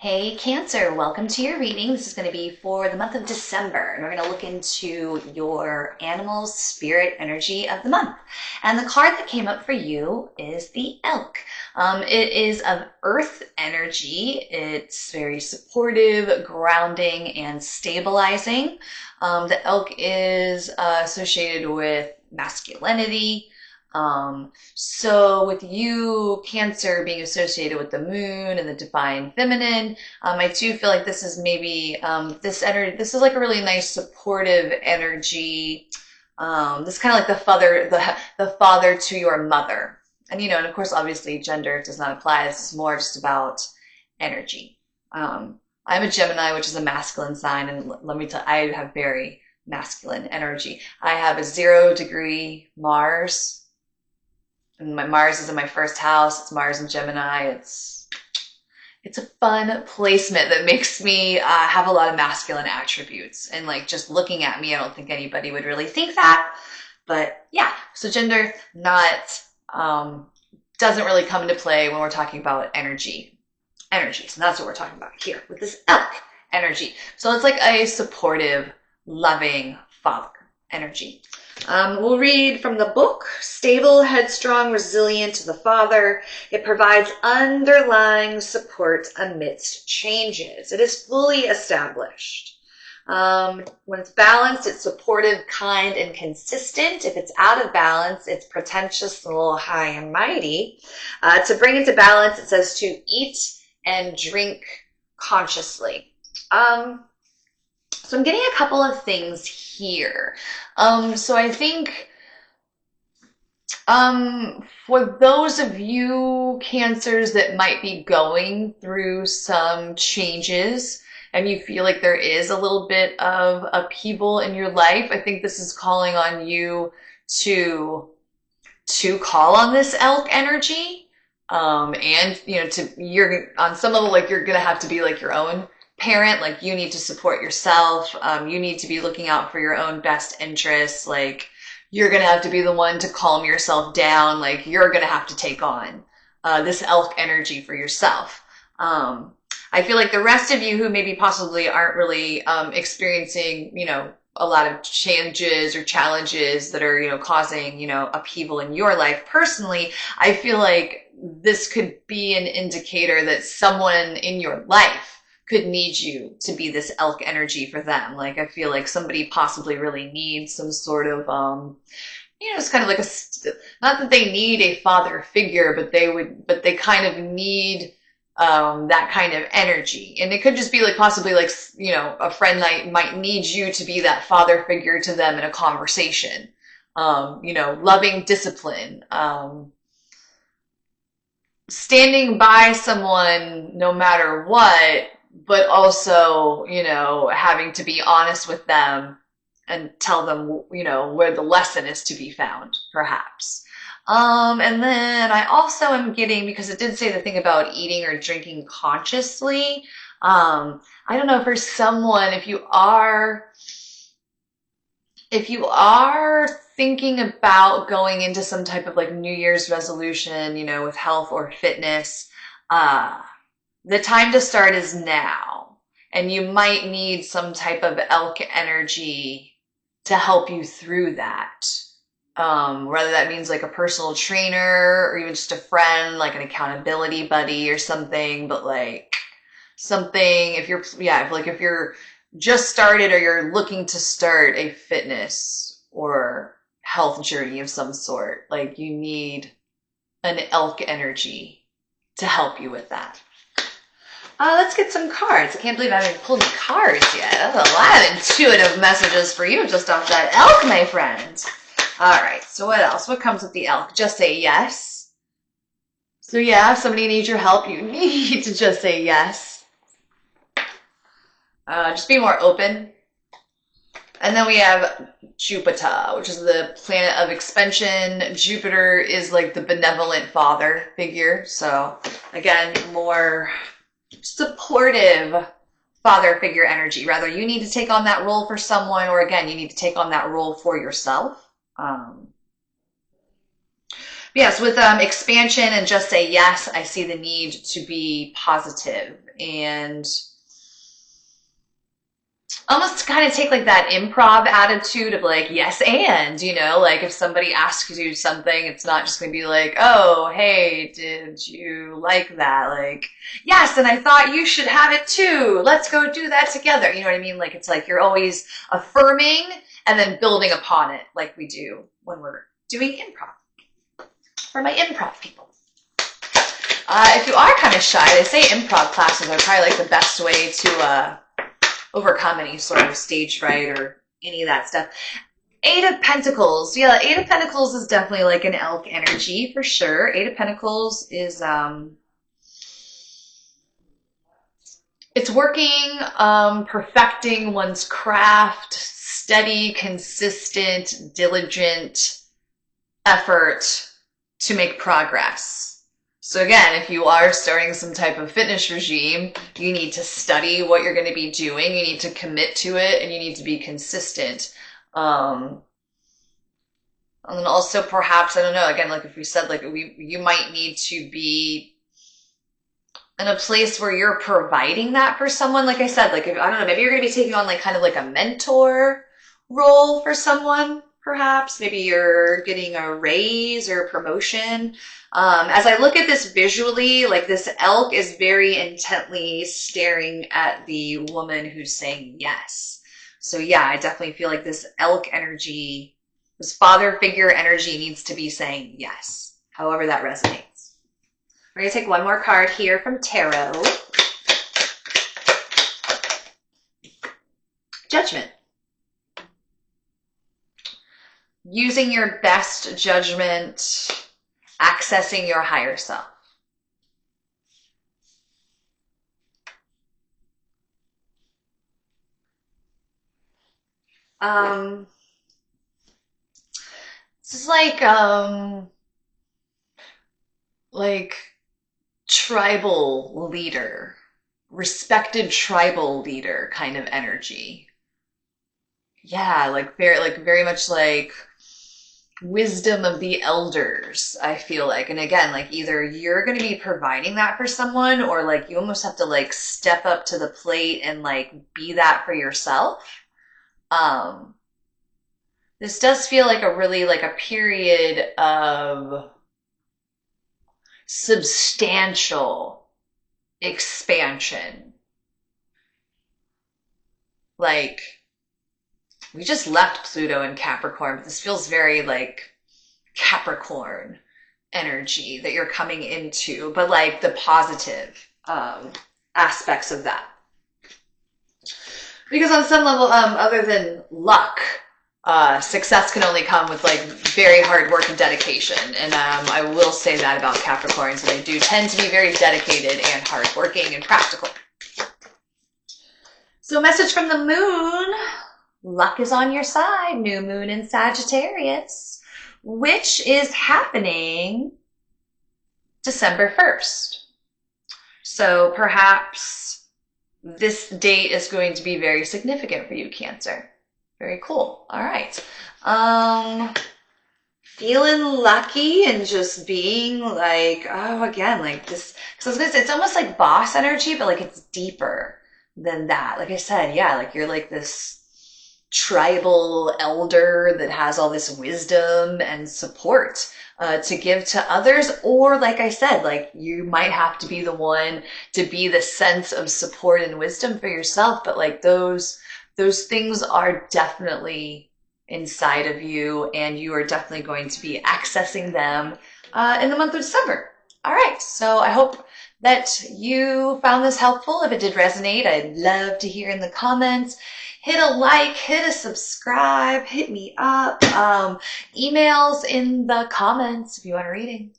Hey Cancer, welcome to your reading. This is going to be for the month of December, and we're going to look into your animal spirit energy of the month. And the card that came up for you is the elk. It is of earth energy. It's very supportive, grounding, and stabilizing. The elk is associated with masculinity. So with you, Cancer, being associated with the moon and the divine feminine, I do feel like this is maybe this energy. This is like a really nice supportive energy. This is kind of like the father to your mother, and and of course, obviously, gender does not apply. This is more just about energy. I'm a Gemini, which is a masculine sign, and let me tell, I have very masculine energy. I have a 0-degree Mars. And my Mars is in my first house. It's Mars and Gemini. It's a fun placement that makes me have a lot of masculine attributes. And like just looking at me, I don't think anybody would really think that. But yeah, so gender not doesn't really come into play when we're talking about energy. Energies, and that's what we're talking about here with this elk energy. So it's like a supportive, loving father energy. We'll read from the book, Stable, Headstrong, Resilient to the Father. It provides underlying support amidst changes. It is fully established. When it's balanced, it's supportive, kind, and consistent. If it's out of balance, it's pretentious, a little high and mighty. To bring it to balance, it says to eat and drink consciously. So I'm getting a couple of things here. So I think for those of you Cancers that might be going through some changes and you feel like there is a little bit of upheaval in your life, I think this is calling on you to call on this elk energy. And you're on some level, like you're gonna have to be like your own parent. Like you need to support yourself. You need to be looking out for your own best interests. Like you're gonna have to be the one to calm yourself down. Like you're gonna have to take on this elk energy for yourself. I feel like the rest of you who maybe possibly aren't really experiencing, a lot of changes or challenges that are, causing, upheaval in your life personally, I feel like this could be an indicator that someone in your life could need you to be this elk energy for them. Like I feel like somebody possibly really needs some sort of, it's kind of like not that they need a father figure, but they kind of need that kind of energy. And it could just be like possibly like, a friend that might need you to be that father figure to them in a conversation. Loving discipline, standing by someone no matter what, but also, having to be honest with them and tell them, where the lesson is to be found, perhaps. And then I also am getting, because it did say the thing about eating or drinking consciously. I don't know, for someone, if you are thinking about going into some type of like New Year's resolution, with health or fitness, the time to start is now. And you might need some type of elk energy to help you through that. Whether that means like a personal trainer or even just a friend, like an accountability buddy or something, but like something, if you're just started or you're looking to start a fitness or health journey of some sort, like you need an elk energy to help you with that. Let's get some cards. I can't believe I haven't pulled any cards yet. That's a lot of intuitive messages for you just off that elk, my friend. All right, so what else? What comes with the elk? Just say yes. So yeah, if somebody needs your help, you need to just say yes. Just be more open. And then we have Jupiter, which is the planet of expansion. Jupiter is like the benevolent father figure. So again, more supportive father figure energy. Rather, you need to take on that role for someone, or again, you need to take on that role for yourself. Yes, with expansion and just say yes, I see the need to be positive and almost kind of take like that improv attitude of like, yes, and, you know, like if somebody asks you something, it's not just going to be like, oh, hey, did you like that? Like, yes, and I thought you should have it too. Let's go do that together. You know what I mean? Like, it's like you're always affirming and then building upon it like we do when we're doing improv. For my improv people. If you are kind of shy, they say improv classes are probably like the best way to overcome any sort of stage fright or any of that stuff. Eight of Pentacles. Yeah, Eight of Pentacles is definitely like an elk energy for sure. Eight of Pentacles is it's working, perfecting one's craft, steady, consistent, diligent effort to make progress. So again, if you are starting some type of fitness regime, you need to study what you're going to be doing. You need to commit to it and you need to be consistent. And then also perhaps, I don't know, again, like if we said, like you might need to be in a place where you're providing that for someone. Like I said, like, if, I don't know, maybe you're going to be taking on like kind of like a mentor role for someone, perhaps. Maybe you're getting a raise or a promotion. As I look at this visually, like this elk is very intently staring at the woman who's saying yes. So yeah, I definitely feel like this elk energy, this father figure energy needs to be saying yes, however that resonates. We're going to take one more card here from Tarot. Judgment. Using your best judgment, accessing your higher self. This is like tribal leader, respected tribal leader kind of energy. Yeah, like very much like wisdom of the elders, I feel like. And again, like either you're going to be providing that for someone or like you almost have to like step up to the plate and like be that for yourself. This does feel like a really like a period of substantial expansion. Like we just left Pluto in Capricorn, but this feels very like Capricorn energy that you're coming into, but like the positive aspects of that. Because on some level, other than luck, success can only come with like very hard work and dedication. And I will say that about Capricorns, that they do tend to be very dedicated and hardworking and practical. So a message from the moon. Luck is on your side. New moon in Sagittarius, which is happening December 1st. So perhaps this date is going to be very significant for you, Cancer. Very cool. All right. Feeling lucky and just being like, oh, again, like this, because I was gonna say, it's almost like boss energy, but like it's deeper than that. Like I said, yeah, like you're like this tribal elder that has all this wisdom and support to give to others. Or like I said, like you might have to be the one to be the sense of support and wisdom for yourself. But like those things are definitely inside of you, and you are definitely going to be accessing them in the month of December. All right. So I hope that you found this helpful. If it did resonate, I'd love to hear in the comments. Hit a like, hit a subscribe, hit me up. Emails in the comments if you want a reading.